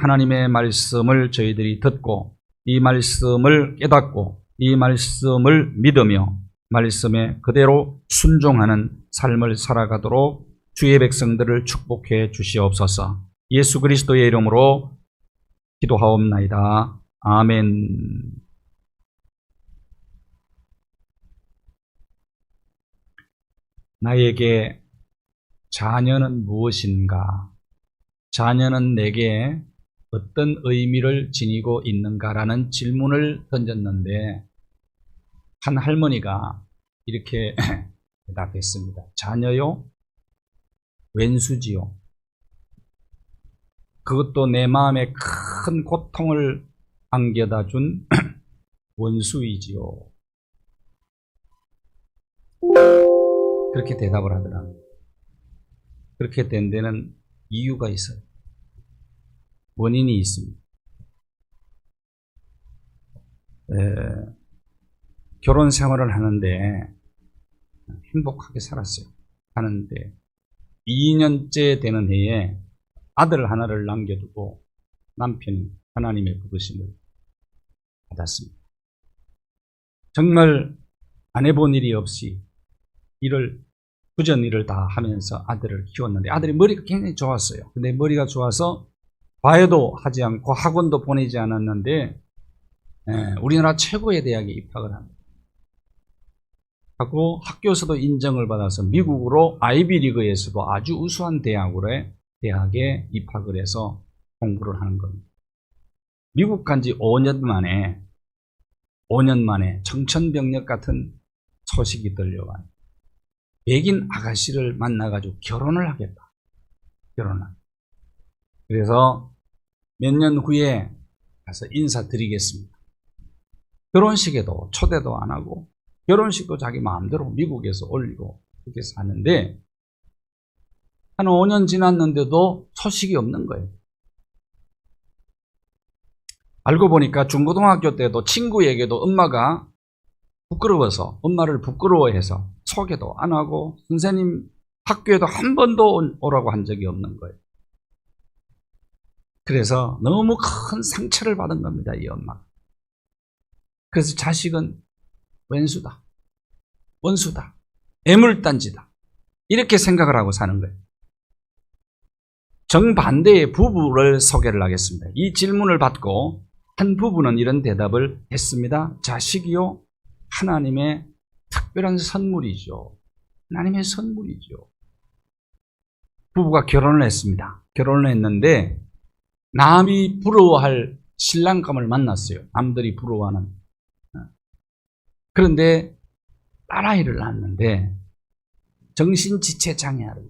하나님의 말씀을 저희들이 듣고 이 말씀을 깨닫고 이 말씀을 믿으며 말씀에 그대로 순종하는 삶을 살아가도록 주의 백성들을 축복해 주시옵소서. 예수 그리스도의 이름으로 기도하옵나이다. 아멘. 나에게 자녀는 무엇인가? 자녀는 내게 어떤 의미를 지니고 있는가라는 질문을 던졌는데 한 할머니가 이렇게 대답했습니다. 자녀요? 왼수지요. 그것도 내 마음에 큰 고통을 안겨다 준 원수이지요. 그렇게 대답을 하더라고요. 그렇게 된 데는 이유가 있어요. 원인이 있습니다. 결혼 생활을 하는데 행복하게 살았어요. 하는데 2년째 되는 해에 아들 하나를 남겨두고 남편이 하나님의 부르심을 받았습니다. 정말 안 해본 일이 없이 부전 일을 다 하면서 아들을 키웠는데 아들이 머리가 굉장히 좋았어요. 근데 머리가 좋아서 과외도 하지 않고 학원도 보내지 않았는데 우리나라 최고의 대학에 입학을 합니다. 하고 학교에서도 인정을 받아서 미국으로 아이비리그에서도 아주 우수한 대학에 입학을 해서 공부를 하는 겁니다. 미국 간 지 5년 만에 청천벽력 같은 소식이 들려와요. 백인 아가씨를 만나가지고 결혼을 하겠다. 그래서 몇 년 후에 가서 인사드리겠습니다. 결혼식에도 초대도 안 하고 결혼식도 자기 마음대로 미국에서 올리고 그렇게 사는데 한 5년 지났는데도 소식이 없는 거예요. 알고 보니까 중고등학교 때도 친구에게도 엄마가 부끄러워서 엄마를 부끄러워해서 소개도 안 하고 선생님 학교에도 한 번도 오라고 한 적이 없는 거예요. 그래서 너무 큰 상처를 받은 겁니다, 이 엄마. 그래서 자식은 왼수다, 원수다, 애물단지다 이렇게 생각을 하고 사는 거예요. 정반대의 부부를 소개를 하겠습니다. 이 질문을 받고 한 부부는 이런 대답을 했습니다. 자식이요, 하나님의 특별한 선물이죠. 하나님의 선물이죠. 부부가 결혼을 했습니다. 결혼을 했는데 남이 부러워할 신랑감을 만났어요. 남들이 부러워하는. 그런데 딸아이를 낳았는데 정신지체 장애아를.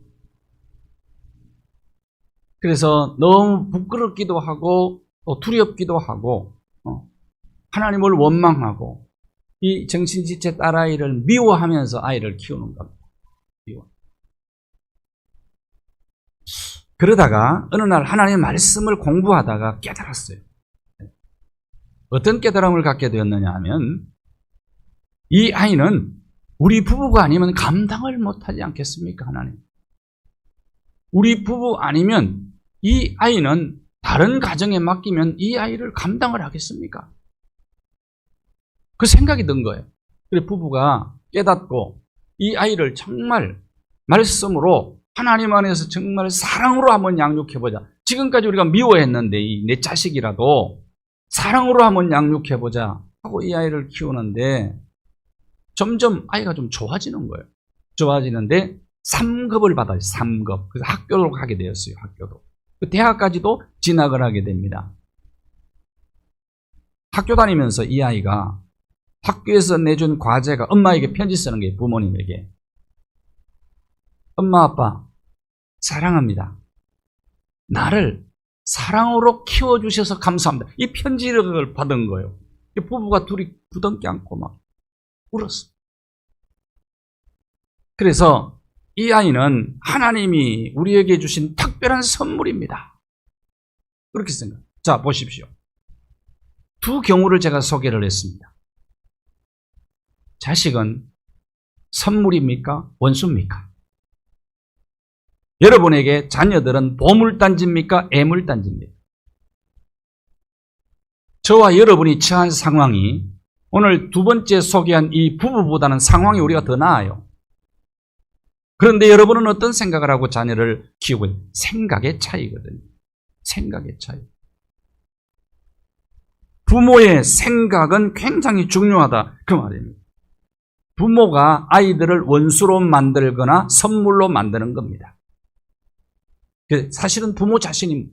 그래서 너무 부끄럽기도 하고 또 두렵기도 하고 하나님을 원망하고 이 정신지체 딸아이를 미워하면서 아이를 키우는 겁니다. 그러다가 어느 날 하나님의 말씀을 공부하다가 깨달았어요. 어떤 깨달음을 갖게 되었느냐 하면 이 아이는 우리 부부가 아니면 감당을 못하지 않겠습니까, 하나님? 우리 부부 아니면 이 아이는 다른 가정에 맡기면 이 아이를 감당을 하겠습니까? 그 생각이 든 거예요. 그래서 부부가 깨닫고 이 아이를 정말 말씀으로 하나님 안에서 정말 사랑으로 한번 양육해보자. 지금까지 우리가 미워했는데 내 자식이라도 사랑으로 한번 양육해보자 하고 이 아이를 키우는데 점점 아이가 좀 좋아지는 거예요. 좋아지는데 3급을 받아요. 3급. 그래서 학교로 가게 되었어요. 학교도. 대학까지도 진학을 하게 됩니다. 학교 다니면서 이 아이가 학교에서 내준 과제가 엄마에게 편지 쓰는 게 부모님에게. 엄마, 아빠, 사랑합니다. 나를 사랑으로 키워주셔서 감사합니다. 이 편지를 받은 거예요. 부부가 둘이 부둥켜 안고 막 울었어. 그래서 이 아이는 하나님이 우리에게 주신 특별한 선물입니다. 그렇게 생각해요. 자, 보십시오. 두 경우를 제가 소개를 했습니다. 자식은 선물입니까? 원수입니까? 여러분에게 자녀들은 보물단지입니까? 애물단지입니까? 저와 여러분이 처한 상황이 오늘 두 번째 소개한 이 부부보다는 상황이 우리가 더 나아요. 그런데 여러분은 어떤 생각을 하고 자녀를 키우고 있는 생각의 차이거든요. 생각의 차이. 부모의 생각은 굉장히 중요하다 그 말입니다. 부모가 아이들을 원수로 만들거나 선물로 만드는 겁니다. 사실은 부모 자신이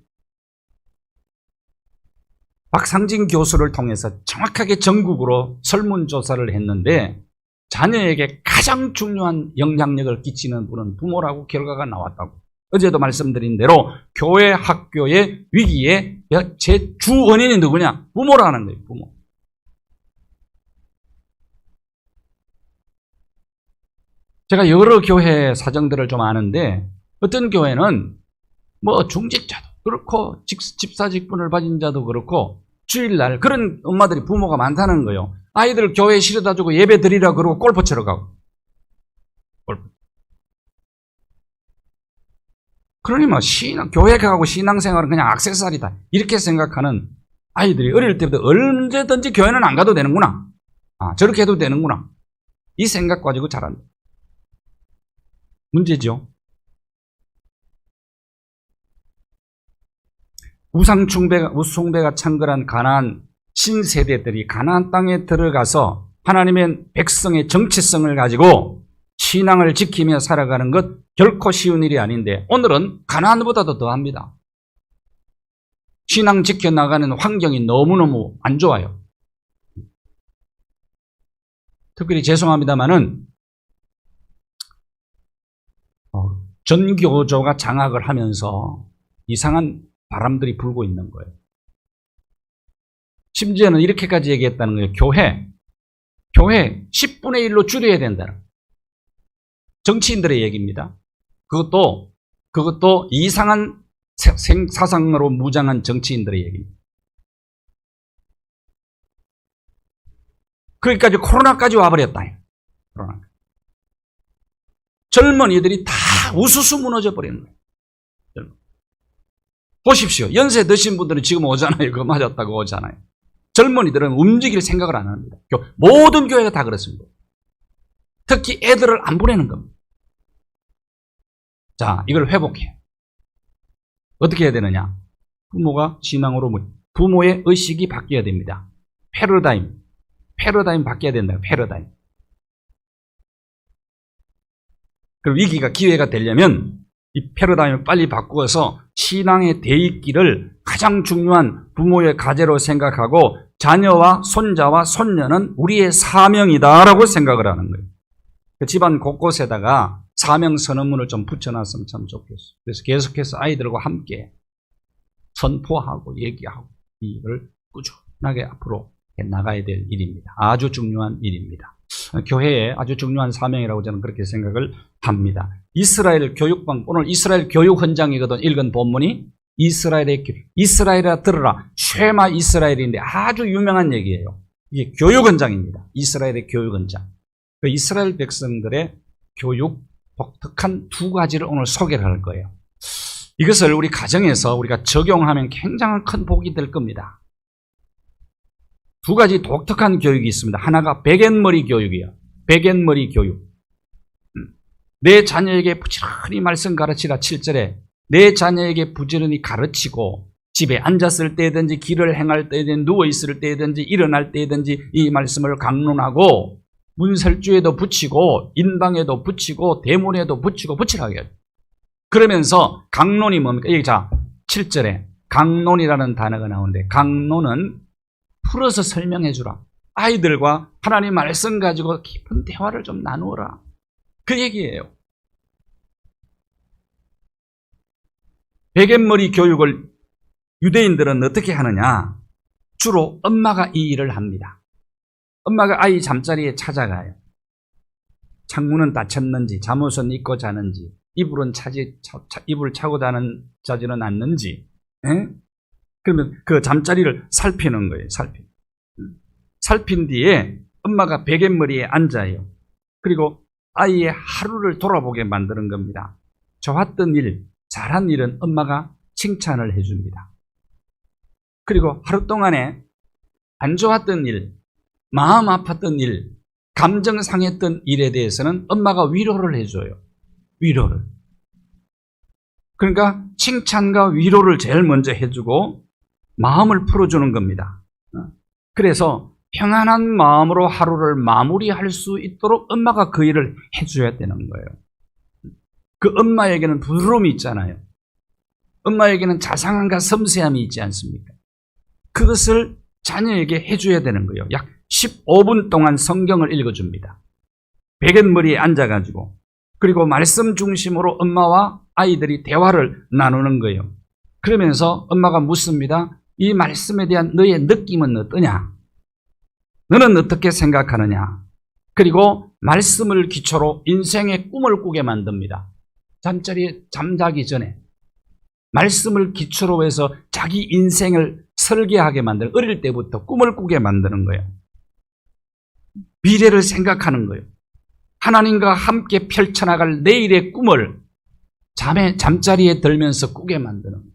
박상진 교수를 통해서 정확하게 전국으로 설문조사를 했는데 자녀에게 가장 중요한 영향력을 끼치는 분은 부모라고 결과가 나왔다고. 어제도 말씀드린 대로 교회, 학교의 위기의 제 주 원인이 누구냐? 부모라는 거예요. 부모. 제가 여러 교회 사정들을 좀 아는데 어떤 교회는 뭐 중직자도 그렇고 집사직분을 받은 자도 그렇고 주일날 그런 엄마들이 부모가 많다는 거예요. 아이들 교회에 실어다 주고 예배 드리라 그러고 골프 치러 가고. 골프. 그러니 뭐 교회 가고 신앙생활은 그냥 액세서리다 이렇게 생각하는 아이들이 어릴 때부터 언제든지 교회는 안 가도 되는구나. 저렇게 해도 되는구나. 이 생각 가지고 자란다. 문제죠. 우상숭배가 창궐한 가나안 신세대들이 가나안 땅에 들어가서 하나님의 백성의 정체성을 가지고 신앙을 지키며 살아가는 것 결코 쉬운 일이 아닌데 오늘은 가나안보다도 더합니다. 신앙 지켜나가는 환경이 너무너무 안 좋아요. 특별히 죄송합니다마는 전교조가 장악을 하면서 이상한 바람들이 불고 있는 거예요. 심지어는 이렇게까지 얘기했다는 거예요. 교회 10분의 1로 줄여야 된다는 정치인들의 얘기입니다. 그것도 이상한 사상으로 무장한 정치인들의 얘기입니다. 거기까지 코로나까지 와버렸다. 코로나. 젊은이들이 다 우수수 무너져 버리는 거예요. 보십시오. 연세 드신 분들은 지금 오잖아요. 그거 맞았다고 오잖아요. 젊은이들은 움직일 생각을 안 합니다. 모든 교회가 다 그렇습니다. 특히 애들을 안 보내는 겁니다. 자, 이걸 회복해. 어떻게 해야 되느냐? 부모가 신앙으로 부모의 의식이 바뀌어야 됩니다. 패러다임 바뀌어야 된다. 패러다임. 그리고 위기가 기회가 되려면 이 패러다임을 빨리 바꾸어서 신앙의 대입기를 가장 중요한 부모의 과제로 생각하고 자녀와 손자와 손녀는 우리의 사명이다라고 생각을 하는 거예요. 그 집안 곳곳에다가 사명 선언문을 좀 붙여놨으면 참 좋겠어요. 그래서 계속해서 아이들과 함께 선포하고 얘기하고 이를 꾸준하게 앞으로 나가야 될 일입니다. 아주 중요한 일입니다. 교회의 아주 중요한 사명이라고 저는 그렇게 생각을 합니다. 이스라엘 교육방, 오늘 이스라엘 교육 헌장이거든. 읽은 본문이 이스라엘아 들으라. 쉐마 이스라엘인데 아주 유명한 얘기예요. 이게 교육 헌장입니다. 이스라엘의 교육 헌장. 그 이스라엘 백성들의 교육 독특한 두 가지를 오늘 소개를 할 거예요. 이것을 우리 가정에서 우리가 적용하면 굉장히 큰 복이 될 겁니다. 두 가지 독특한 교육이 있습니다. 하나가 백앤머리 교육이에요. 백앤머리 교육. 내 자녀에게 부지런히 말씀 가르치라 7절에 내 자녀에게 부지런히 가르치고 집에 앉았을 때든지 길을 행할 때든지 누워있을 때든지 일어날 때든지 이 말씀을 강론하고 문설주에도 붙이고 인방에도 붙이고 대문에도 붙이고 붙이라고 해요. 그러면서 강론이 뭡니까? 여기 자 7절에 강론이라는 단어가 나오는데 강론은 풀어서 설명해 주라. 아이들과 하나님 말씀 가지고 깊은 대화를 좀 나누어라. 그 얘기예요. 백앤머리 교육을 유대인들은 어떻게 하느냐? 주로 엄마가 이 일을 합니다. 엄마가 아이 잠자리에 찾아가요. 창문은 닫혔는지, 잠옷은 입고 자는지, 이불은 이불 차고 자지는 않는지, 그러면 그 잠자리를 살피는 거예요. 살핀 뒤에 엄마가 베갯머리에 앉아요. 그리고 아이의 하루를 돌아보게 만드는 겁니다. 좋았던 일, 잘한 일은 엄마가 칭찬을 해줍니다. 그리고 하루 동안에 안 좋았던 일, 마음 아팠던 일, 감정 상했던 일에 대해서는 엄마가 위로를 해줘요. 위로를. 그러니까 칭찬과 위로를 제일 먼저 해주고 마음을 풀어주는 겁니다. 그래서 평안한 마음으로 하루를 마무리할 수 있도록 엄마가 그 일을 해줘야 되는 거예요. 그 엄마에게는 부드러움이 있잖아요. 엄마에게는 자상함과 섬세함이 있지 않습니까? 그것을 자녀에게 해줘야 되는 거예요. 약 15분 동안 성경을 읽어줍니다. 베갯머리에 앉아가지고, 그리고 말씀 중심으로 엄마와 아이들이 대화를 나누는 거예요. 그러면서 엄마가 묻습니다. 이 말씀에 대한 너의 느낌은 어떠냐? 너는 어떻게 생각하느냐? 그리고 말씀을 기초로 인생의 꿈을 꾸게 만듭니다. 잠자리에 잠자기 전에 말씀을 기초로 해서 자기 인생을 설계하게 만드는, 어릴 때부터 꿈을 꾸게 만드는 거예요. 미래를 생각하는 거예요. 하나님과 함께 펼쳐나갈 내일의 꿈을 잠자리에 들면서 꾸게 만드는 거예요.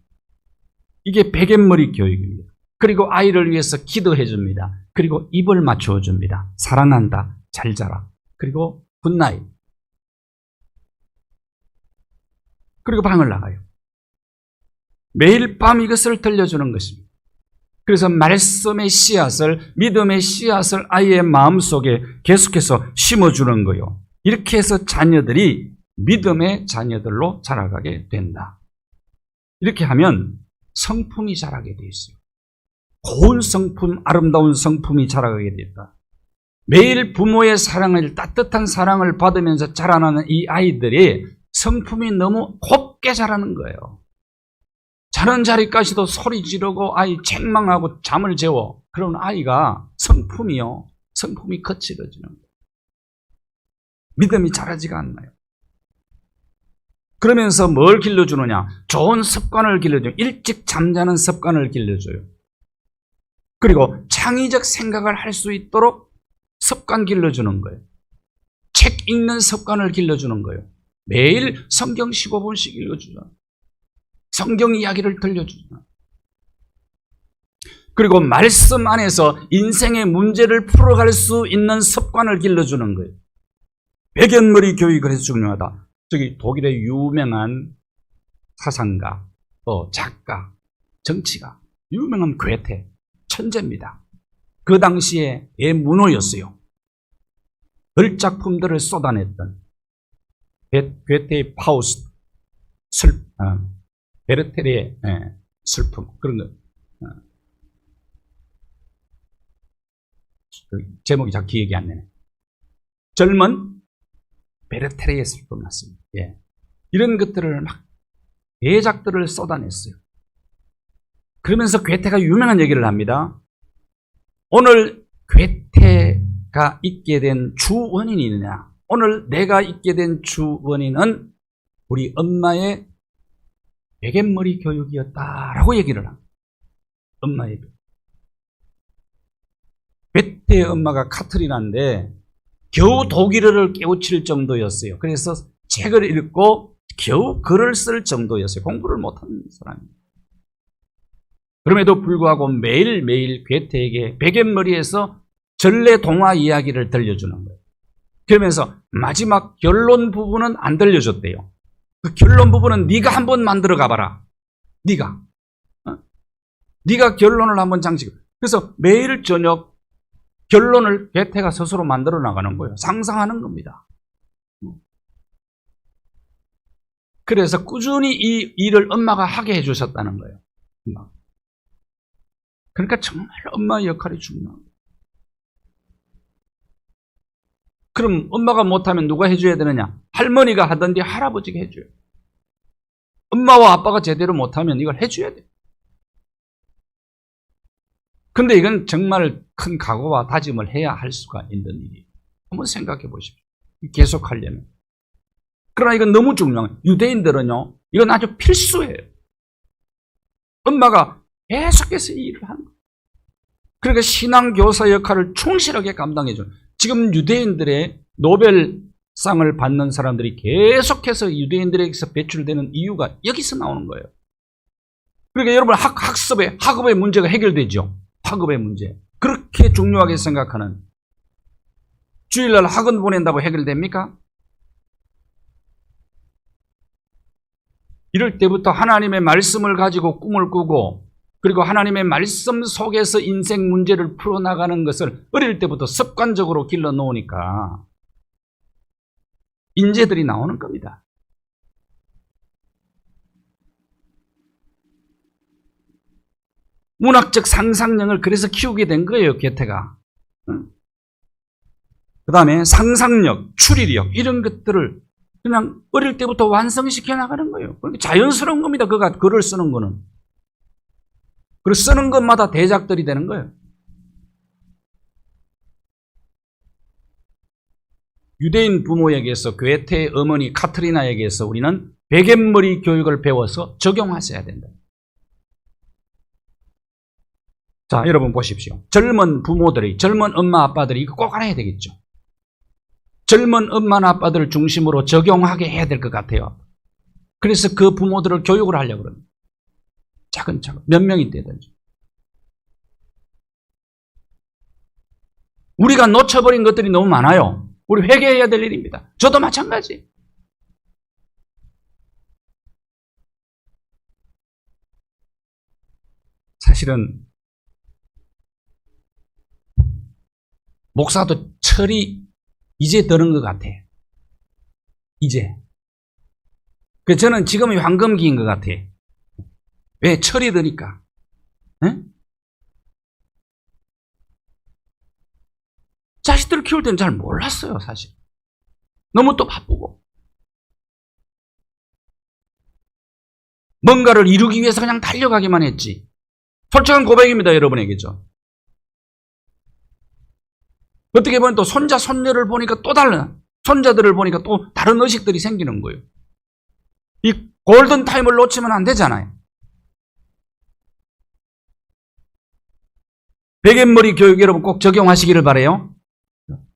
이게 베갯머리 교육입니다. 그리고 아이를 위해서 기도해 줍니다. 그리고 입을 맞추어 줍니다. 사랑한다, 잘 자라, 그리고 굿나잇. 그리고 방을 나가요. 매일 밤 이것을 들려주는 것입니다. 그래서 말씀의 씨앗을, 믿음의 씨앗을 아이의 마음속에 계속해서 심어주는 거예요. 이렇게 해서 자녀들이 믿음의 자녀들로 자라가게 된다. 이렇게 하면 성품이 자라게 돼 있어요. 고운 성품, 아름다운 성품이 자라가게 됐다. 매일 부모의 사랑을, 따뜻한 사랑을 받으면서 자라나는 이 아이들이 성품이 너무 곱게 자라는 거예요. 자는 자리까지도 소리 지르고 아이 책망하고 잠을 재워. 그런 아이가 성품이요, 성품이 거칠어지는 거예요. 믿음이 자라지가 않나요? 그러면서 뭘 길러주느냐? 좋은 습관을 길러줘요. 일찍 잠자는 습관을 길러줘요. 그리고 창의적 생각을 할 수 있도록 습관 길러주는 거예요. 책 읽는 습관을 길러주는 거예요. 매일 성경 15분씩 읽어주죠. 성경 이야기를 들려주죠. 그리고 말씀 안에서 인생의 문제를 풀어갈 수 있는 습관을 길러주는 거예요. 베갯머리 교육을 해서 중요하다. 저기 독일의 유명한 사상가, 작가, 정치가, 유명한 괴테, 천재입니다. 그 당시에 문호였어요. 걸작품들을 쏟아냈던 괴테의 파우스트, 베르테르의 슬픔, 그런 거. 제목이 잘 기억이 안 나네. 젊은 베르테르의 슬픔 났습니다. 예. 이런 것들을 막 대작들을 쏟아냈어요. 그러면서 괴테가 유명한 얘기를 합니다. 오늘 괴테가 있게 된 주 원인이 있느냐? 오늘 내가 있게 된 주 원인은 우리 엄마의 베갯머리 교육이었다라고 얘기를 합니다. 엄마의 괴테의 엄마가 카트리나인데 겨우 독일어를 깨우칠 정도였어요. 그래서 책을 읽고 겨우 글을 쓸 정도였어요. 공부를 못하는 사람입니다. 그럼에도 불구하고 매일매일 괴테에게 베갯머리에서 전래 동화 이야기를 들려주는 거예요. 그러면서 마지막 결론 부분은 안 들려줬대요. 그 결론 부분은 네가 한번 만들어 가봐라. 네가 결론을 한번 장식. 그래서 매일 저녁 결론을 괴테가 스스로 만들어 나가는 거예요. 상상하는 겁니다. 그래서 꾸준히 이 일을 엄마가 하게 해주셨다는 거예요. 그러니까 정말 엄마의 역할이 중요합니다. 그럼 엄마가 못하면 누가 해줘야 되느냐? 할머니가 하든지 할아버지가 해줘요. 엄마와 아빠가 제대로 못하면 이걸 해줘야 돼요. 근데 이건 정말 큰 각오와 다짐을 해야 할 수가 있는 일이에요. 한번 생각해 보십시오. 계속 하려면. 그러나 이건 너무 중요해요. 유대인들은요, 이건 아주 필수예요. 엄마가 계속해서 이 일을 하는 거예요. 그러니까 신앙교사 역할을 충실하게 감당해줘요. 지금 유대인들의 노벨상을 받는 사람들이 계속해서 유대인들에게서 배출되는 이유가 여기서 나오는 거예요. 그러니까 여러분 학업의 문제가 해결되죠. 학업의 문제. 그렇게 중요하게 생각하는 주일날 학원 보낸다고 해결됩니까? 이럴 때부터 하나님의 말씀을 가지고 꿈을 꾸고 그리고 하나님의 말씀 속에서 인생 문제를 풀어나가는 것을 어릴 때부터 습관적으로 길러 놓으니까 인재들이 나오는 겁니다. 문학적 상상력을 그래서 키우게 된 거예요, 괴테가. 그 다음에 상상력, 추리력 이런 것들을 그냥 어릴 때부터 완성시켜 나가는 거예요. 그러니까 자연스러운 겁니다. 그가 글을 쓰는 거는. 그리고 쓰는 것마다 대작들이 되는 거예요. 유대인 부모에게서 괴테의 어머니 카트리나에게서 우리는 베갯머리 교육을 배워서 적용하셔야 된다. 자, 여러분 보십시오. 젊은 부모들이, 젊은 엄마 아빠들이 이거 꼭 알아야 되겠죠. 젊은 엄마나 아빠들을 중심으로 적용하게 해야 될 것 같아요. 그래서 그 부모들을 교육을 하려고 그럽니다. 차근차근 몇 명이 되든지. 우리가 놓쳐버린 것들이 너무 많아요. 우리 회개해야 될 일입니다. 저도 마찬가지. 사실은 목사도 철이 이제 드는 것 같아요. 이제. 그래서 저는 지금이 황금기인 것 같아요. 왜? 철이 드니까. 네? 자식들을 키울 때는 잘 몰랐어요, 사실. 너무 또 바쁘고. 뭔가를 이루기 위해서 그냥 달려가기만 했지. 솔직한 고백입니다, 여러분에게죠. 어떻게 보면 또 손자, 손녀를 보니까 또 다른, 손자들을 보니까 또 다른 의식들이 생기는 거예요. 이 골든타임을 놓치면 안 되잖아요. 베갯머리 교육 여러분 꼭 적용하시기를 바라요.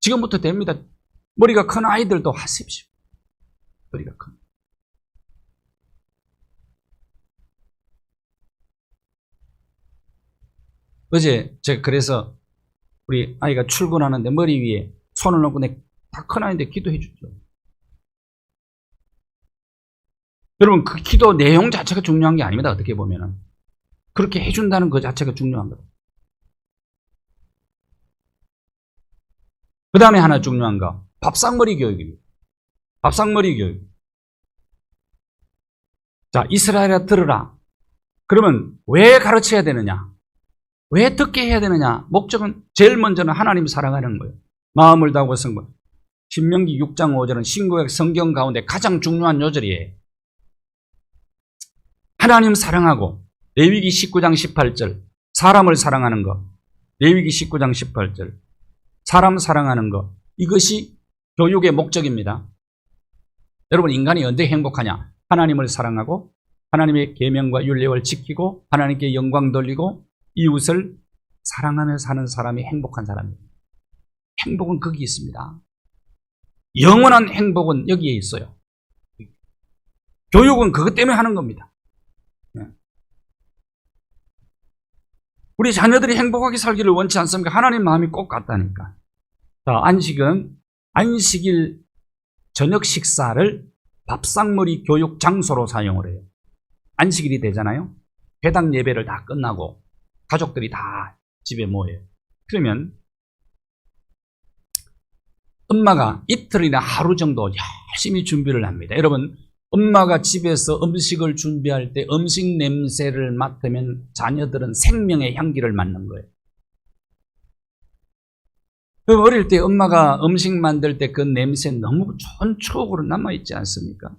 지금부터 됩니다. 머리가 큰 아이들도 하십시오. 머리가 큰. 어제 제가 그래서 우리 아이가 출근하는데 머리 위에 손을 놓고 다 큰 아이인데 기도해 주죠. 여러분 그 기도 내용 자체가 중요한 게 아닙니다. 어떻게 보면은. 그렇게 해준다는 그 자체가 중요한 거예요. 그 다음에 하나 중요한 거, 밥상머리 교육입니다. 밥상머리 교육. 자, 이스라엘아 들으라. 그러면 왜 가르쳐야 되느냐? 왜 듣게 해야 되느냐? 목적은 제일 먼저는 하나님 사랑하는 거예요. 마음을 다하고 성공. 신명기 6장 5절은 신구약 성경 가운데 가장 중요한 요절이에요. 하나님 사랑하고 레위기 19장 18절 사람을 사랑하는 것. 레위기 19장 18절 사람 사랑하는 것. 이것이 교육의 목적입니다. 여러분 인간이 언제 행복하냐? 하나님을 사랑하고 하나님의 계명과 율례를 지키고 하나님께 영광 돌리고 이웃을 사랑하며 사는 사람이 행복한 사람입니다. 행복은 거기 있습니다. 영원한 행복은 여기에 있어요. 교육은 그것 때문에 하는 겁니다. 우리 자녀들이 행복하게 살기를 원치 않습니까? 하나님 마음이 꼭 같다니까. 자, 안식은 안식일 저녁 식사를 밥상머리 교육 장소로 사용을 해요. 안식일이 되잖아요. 회당 예배를 다 끝나고 가족들이 다 집에 모여요. 그러면 엄마가 이틀이나 하루 정도 열심히 준비를 합니다. 여러분, 엄마가 집에서 음식을 준비할 때 음식 냄새를 맡으면 자녀들은 생명의 향기를 맡는 거예요. 어릴 때 엄마가 음식 만들 때 그 냄새 너무 좋은 추억으로 남아있지 않습니까?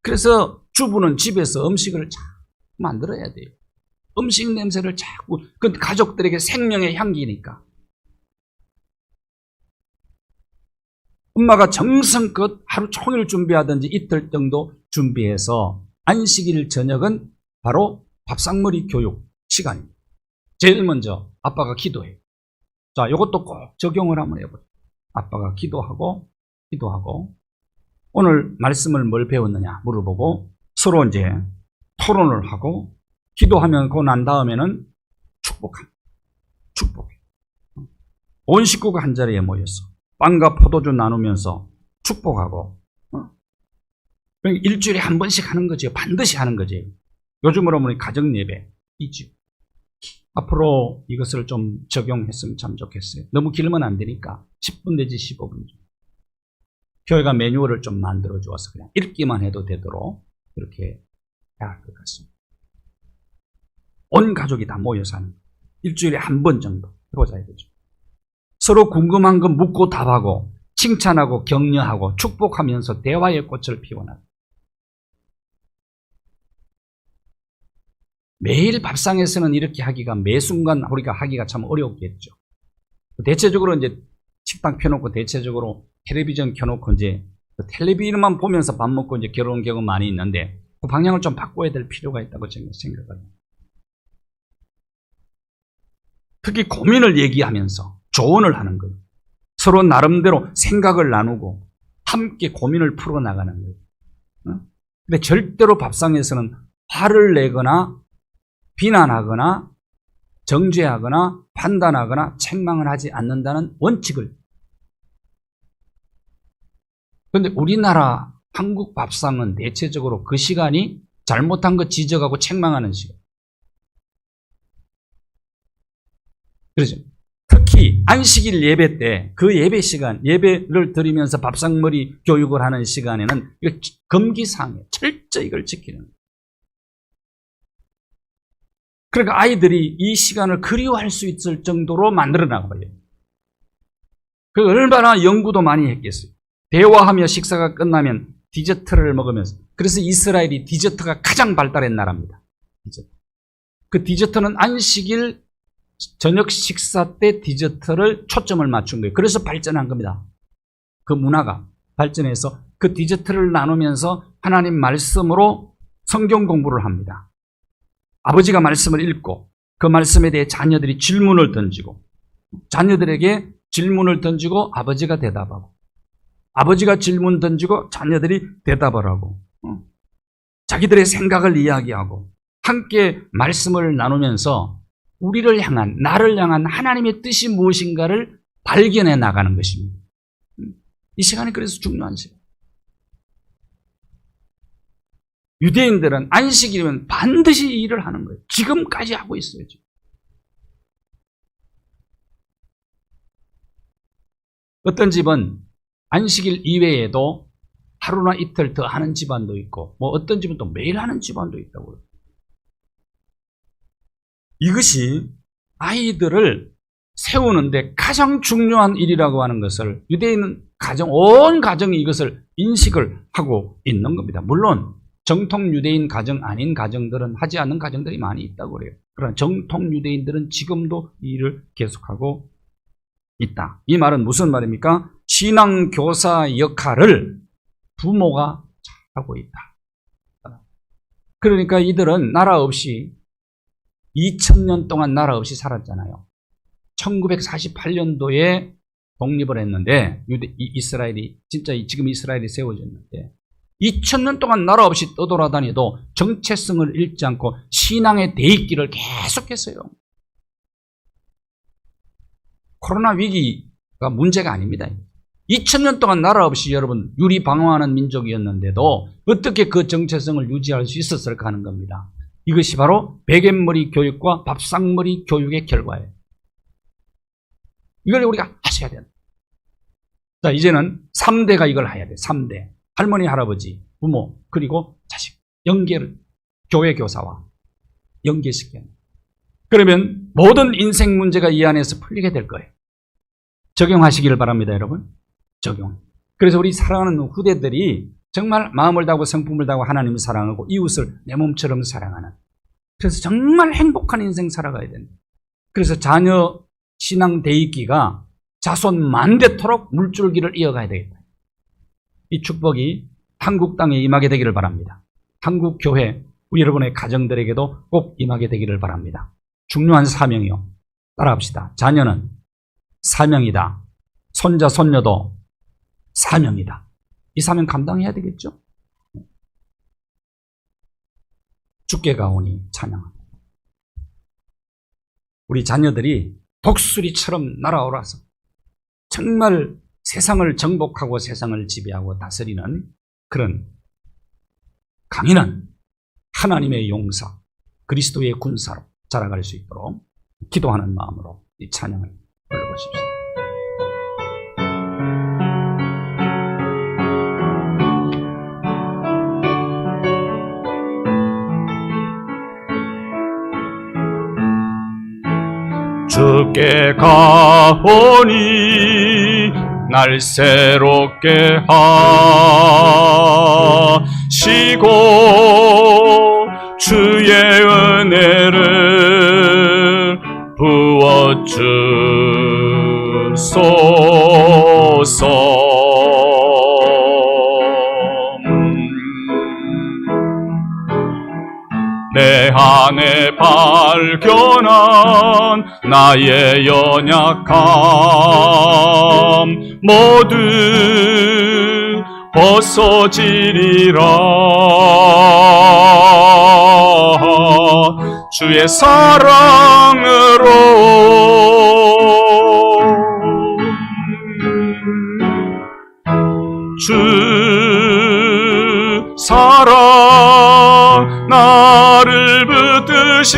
그래서 주부는 집에서 음식을 자꾸 만들어야 돼요. 음식 냄새를 자꾸, 그 가족들에게 생명의 향기니까. 엄마가 정성껏 하루 종일 준비하든지 이틀 정도 준비해서 안식일 저녁은 바로 밥상머리 교육 시간입니다. 제일 먼저 아빠가 기도해요. 자, 이것도 꼭 적용을 한번 해보죠. 아빠가 기도하고 오늘 말씀을 뭘 배웠느냐 물어보고 서로 이제 토론을 하고 기도하면 그 난 다음에는 축복합니다. 축복해. 온 식구가 한자리에 모여서 빵과 포도주 나누면서 축복하고, 일주일에 한 번씩 하는 거죠. 반드시 하는 거지. 요즘으로 보니 가정예배이죠. 앞으로 이것을 좀 적용했으면 참 좋겠어요. 너무 길면 안 되니까 10분 내지 15분. 교회가 매뉴얼을 좀 만들어 주어서 그냥 읽기만 해도 되도록 그렇게 해야 할 것 같습니다. 온 가족이 다 모여서 하는, 일주일에 한 번 정도 해보자 이거죠. 서로 궁금한 거 묻고 답하고 칭찬하고 격려하고 축복하면서 대화의 꽃을 피워나가. 매일 밥상에서는 이렇게 하기가, 매 순간 우리가 하기가 참 어렵겠죠. 대체적으로 이제 식당 펴놓고 대체적으로 텔레비전 켜놓고 이제 텔레비전만 보면서 밥 먹고 이제 결혼 경우 많이 있는데 그 방향을 좀 바꿔야 될 필요가 있다고 생각해요. 특히 고민을 얘기하면서 조언을 하는 거예요. 서로 나름대로 생각을 나누고 함께 고민을 풀어나가는 거예요. 근데 절대로 밥상에서는 화를 내거나 비난하거나 정죄하거나 판단하거나 책망을 하지 않는다는 원칙을. 그런데 우리나라 한국 밥상은 대체적으로 그 시간이 잘못한 거 지적하고 책망하는 시간. 그렇죠. 특히 안식일 예배 때 그 예배 시간, 예배를 드리면서 밥상머리 교육을 하는 시간에는 이거 금기사항이에요. 철저히 이걸 지키는 거예요. 그러니까 아이들이 이 시간을 그리워할 수 있을 정도로 만들어 나가요. 그 얼마나 연구도 많이 했겠어요. 대화하며 식사가 끝나면 디저트를 먹으면서. 그래서 이스라엘이 디저트가 가장 발달한 나라입니다. 디저트. 그 디저트는 안식일 저녁 식사 때 디저트를 초점을 맞춘 거예요. 그래서 발전한 겁니다. 그 문화가 발전해서 그 디저트를 나누면서 하나님 말씀으로 성경 공부를 합니다. 아버지가 말씀을 읽고 그 말씀에 대해 자녀들이 질문을 던지고, 자녀들에게 질문을 던지고 아버지가 대답하고, 아버지가 질문 던지고 자녀들이 대답을 하고, 자기들의 생각을 이야기하고 함께 말씀을 나누면서 우리를 향한, 나를 향한 하나님의 뜻이 무엇인가를 발견해 나가는 것입니다. 이 시간이 그래서 중요한 시간. 유대인들은 안식일이면 반드시 일을 하는 거예요. 지금까지 하고 있어요. 지금. 어떤 집은 안식일 이외에도 하루나 이틀 더 하는 집안도 있고, 뭐 어떤 집은 또 매일 하는 집안도 있다고요. 이것이 아이들을 세우는데 가장 중요한 일이라고 하는 것을 유대인은 온 가정이 이것을 인식을 하고 있는 겁니다. 물론 정통 유대인 가정 아닌 가정들은 하지 않는 가정들이 많이 있다고 그래요. 그러나 정통 유대인들은 지금도 이 일을 계속하고 있다. 이 말은 무슨 말입니까? 신앙교사 역할을 부모가 하고 있다. 그러니까 이들은 나라 없이 2000년 동안 나라 없이 살았잖아요. 1948년도에 독립을 했는데 이스라엘이 진짜 지금 이스라엘이 세워졌는데 2000년 동안 나라 없이 떠돌아다니도 정체성을 잃지 않고 신앙의 대입기를 계속했어요. 코로나 위기가 문제가 아닙니다. 2000년 동안 나라 없이 여러분 유리방황하는 민족이었는데도 어떻게 그 정체성을 유지할 수 있었을까 하는 겁니다. 이것이 바로 베갯머리 교육과 밥상머리 교육의 결과예요. 이걸 우리가 하셔야 돼요. 자, 이제는 3대가 이걸 해야 돼요. 3대. 할머니, 할아버지, 부모, 그리고 자식. 연계를, 교회 교사와 연계시켜야 돼요. 그러면 모든 인생 문제가 이 안에서 풀리게 될 거예요. 적용하시기를 바랍니다, 여러분. 적용. 그래서 우리 사랑하는 후대들이 정말 마음을 다하고 성품을 다하고 하나님을 사랑하고 이웃을 내 몸처럼 사랑하는, 그래서 정말 행복한 인생 살아가야 된다. 그래서 자녀 신앙 대입기가 자손 만대토록 물줄기를 이어가야 되겠다. 이 축복이 한국 땅에 임하게 되기를 바랍니다. 한국 교회, 우리 여러분의 가정들에게도 꼭 임하게 되기를 바랍니다. 중요한 사명이요. 따라합시다. 자녀는 사명이다. 손자, 손녀도 사명이다. 이 사명 감당해야 되겠죠? 주께 가오니 찬양합니다. 우리 자녀들이 독수리처럼 날아오라서 정말 세상을 정복하고 세상을 지배하고 다스리는 그런 강인한 하나님의 용사, 그리스도의 군사로 자라갈 수 있도록 기도하는 마음으로 이 찬양을 불러보십시오. 주께 가오니 날 새롭게 하시고 주의 은혜를 부어주소서. 내 안에 발견한 나의 연약함 모두 벗어지리라. 주의 사랑으로 주 사랑 나를 붙드시고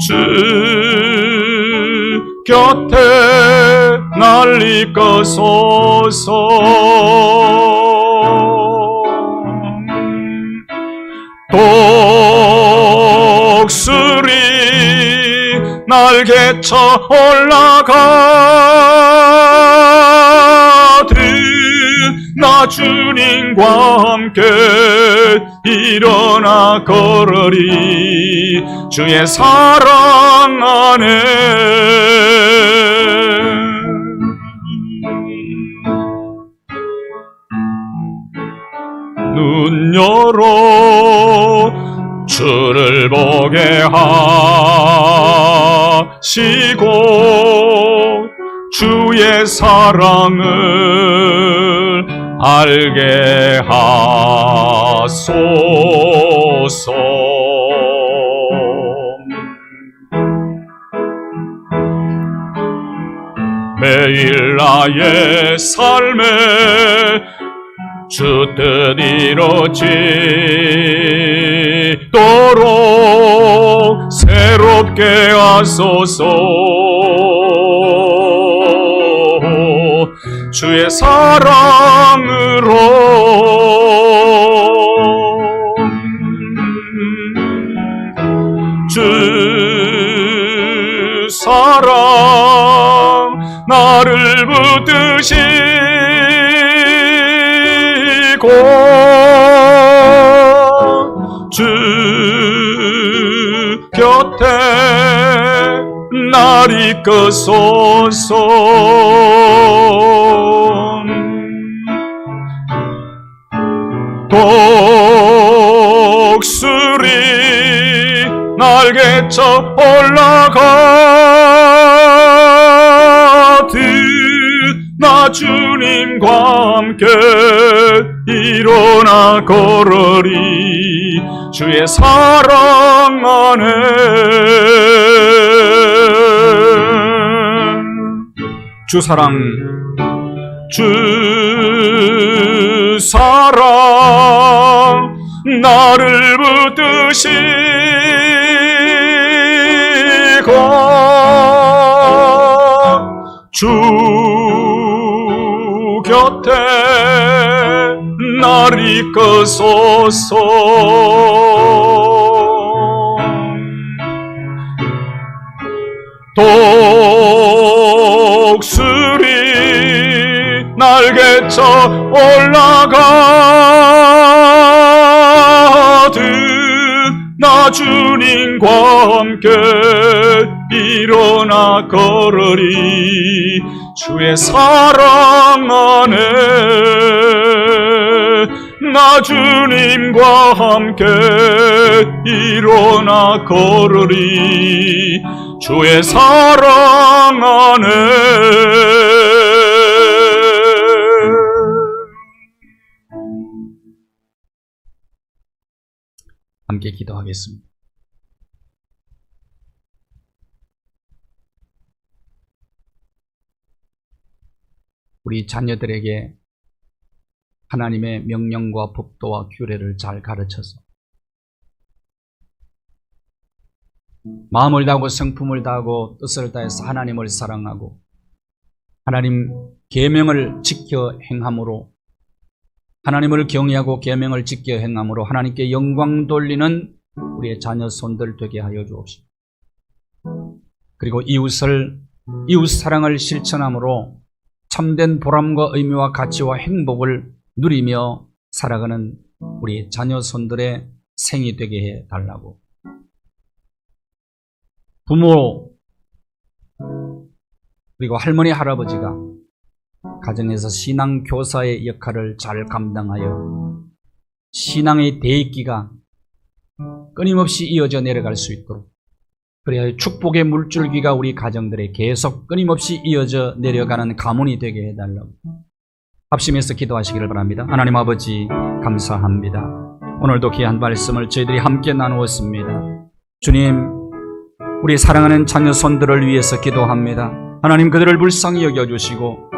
주 곁에 날 이끄소서. 독수리 날개쳐 올라가듯 나 주님과 함께 일어나 걸으리. 주의 사랑 안에 눈 열어 주를 보게 하시고 주의 사랑을 알게 하소서. 매일 나의 삶에 주 뜻 이루어지도록 새롭게 하소서. 주의 사랑으로 주 사랑 나를 붙드시고 주 곁에 날 이끄소서. 독수리 날개쳐 올라가듯 나 주님과 함께 일어나 걸으리. 주의 사랑 안에 주 사랑 주 사랑 나를 붙드시고 주 곁에 날 이끄소서. 독수리 날개쳐 올라가듯 나 주님과 함께 일어나 걸으리. 주의 사랑 안에 나 주님과 함께 일어나 걸으리. 주의 사랑 안에 함께 기도하겠습니다. 우리 자녀들에게 하나님의 명령과 법도와 규례를 잘 가르쳐서 마음을 다하고 성품을 다하고 뜻을 다해서 하나님을 사랑하고 하나님 계명을 지켜 행함으로, 하나님을 경외하고 계명을 지켜 행함으로 하나님께 영광 돌리는 우리의 자녀 손들 되게 하여 주옵시고, 그리고 이웃 사랑을 실천함으로 참된 보람과 의미와 가치와 행복을 누리며 살아가는 우리 자녀 손들의 생이 되게 해 달라고. 부모 그리고 할머니 할아버지가 가정에서 신앙 교사의 역할을 잘 감당하여 신앙의 대익기가 끊임없이 이어져 내려갈 수 있도록, 그래야 축복의 물줄기가 우리 가정들에 계속 끊임없이 이어져 내려가는 가문이 되게 해달라고 합심해서 기도하시기를 바랍니다. 하나님 아버지 감사합니다. 오늘도 귀한 말씀을 저희들이 함께 나누었습니다. 주님, 우리 사랑하는 자녀 손들을 위해서 기도합니다. 하나님, 그들을 불쌍히 여겨주시고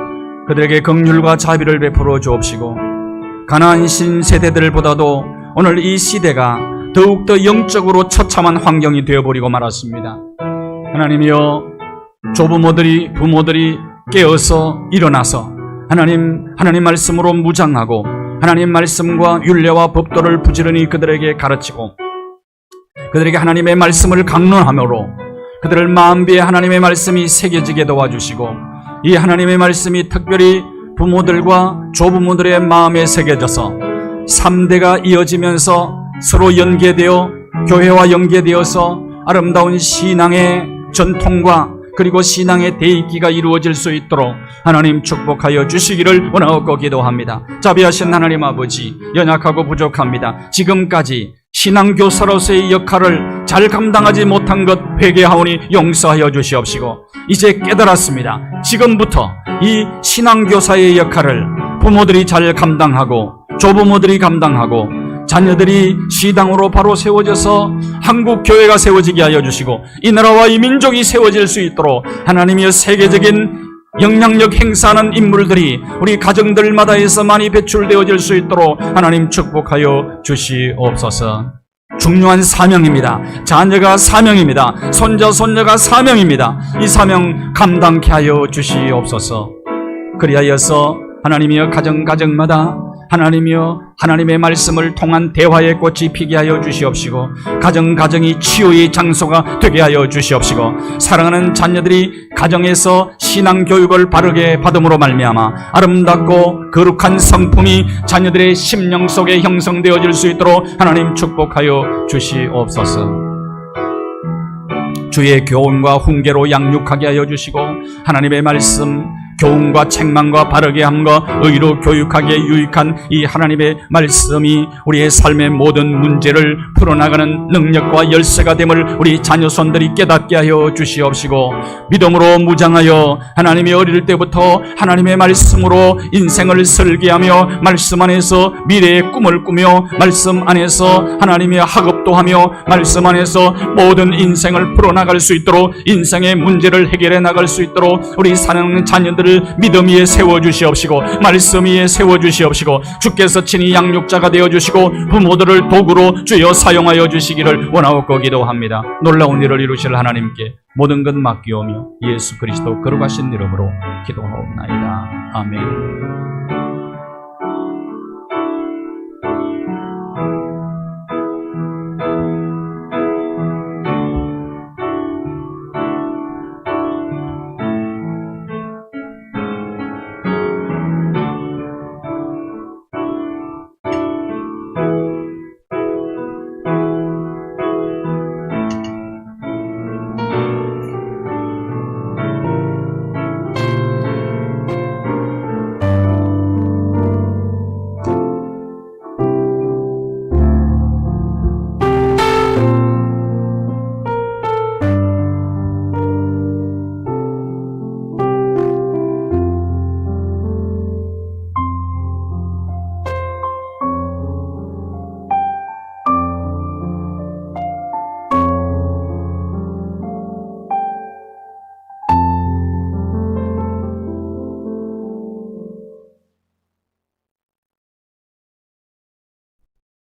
그들에게 긍휼과 자비를 베풀어 주옵시고, 가나안 신 세대들보다도 오늘 이 시대가 더욱더 영적으로 처참한 환경이 되어버리고 말았습니다. 하나님이여, 부모들이 깨어서 일어나서 하나님 말씀으로 무장하고 하나님 말씀과 율례와 법도를 부지런히 그들에게 가르치고 그들에게 하나님의 말씀을 강론하므로 그들을 마음비에 하나님의 말씀이 새겨지게 도와주시고, 이 하나님의 말씀이 특별히 부모들과 조부모들의 마음에 새겨져서 3대가 이어지면서 서로 연계되어 교회와 연계되어서 아름다운 신앙의 전통과 그리고 신앙의 대익기가 이루어질 수 있도록 하나님 축복하여 주시기를 원하옵고 기도합니다. 자비하신 하나님 아버지, 연약하고 부족합니다. 지금까지 신앙교사로서의 역할을 잘 감당하지 못한 것 회개하오니 용서하여 주시옵시고, 이제 깨달았습니다. 지금부터 이 신앙교사의 역할을 부모들이 잘 감당하고 조부모들이 감당하고 자녀들이 시당으로 바로 세워져서 한국교회가 세워지게 하여 주시고 이 나라와 이 민족이 세워질 수 있도록 하나님의 세계적인 영향력 행사하는 인물들이 우리 가정들마다에서 많이 배출되어질 수 있도록 하나님 축복하여 주시옵소서. 중요한 사명입니다. 자녀가 사명입니다. 손자가 사명입니다. 이 사명 감당케 하여 주시옵소서. 그리하여서 하나님이여 가정마다 하나님이여 하나님의 말씀을 통한 대화의 꽃이 피게 하여 주시옵시고, 가정이 치유의 장소가 되게 하여 주시옵시고, 사랑하는 자녀들이 가정에서 신앙교육을 바르게 받음으로 말미암아 아름답고 거룩한 성품이 자녀들의 심령 속에 형성되어질 수 있도록 하나님 축복하여 주시옵소서. 주의 교훈과 훈계로 양육하게 하여 주시고, 하나님의 말씀 교훈과 책망과 바르게 함과 의로 교육하기에 유익한 이 하나님의 말씀이 우리의 삶의 모든 문제를 풀어나가는 능력과 열쇠가 됨을 우리 자녀손들이 깨닫게 하여 주시옵시고, 믿음으로 무장하여 하나님이 어릴 때부터 하나님의 말씀으로 인생을 설계하며 말씀 안에서 미래의 꿈을 꾸며 말씀 안에서 하나님의 학업도 하며 말씀 안에서 모든 인생을 풀어나갈 수 있도록 인생의 문제를 해결해 나갈 수 있도록 우리 사랑하는 자녀들 믿음 위에 세워주시옵시고 말씀 위에 세워주시옵시고, 주께서 친히 양육자가 되어주시고 부모들을 도구로 주여 사용하여 주시기를 원하옵고 기도합니다. 놀라운 일을 이루실 하나님께 모든 것 맡기오며 예수 그리스도 거룩하신 이름으로 기도하옵나이다. 아멘.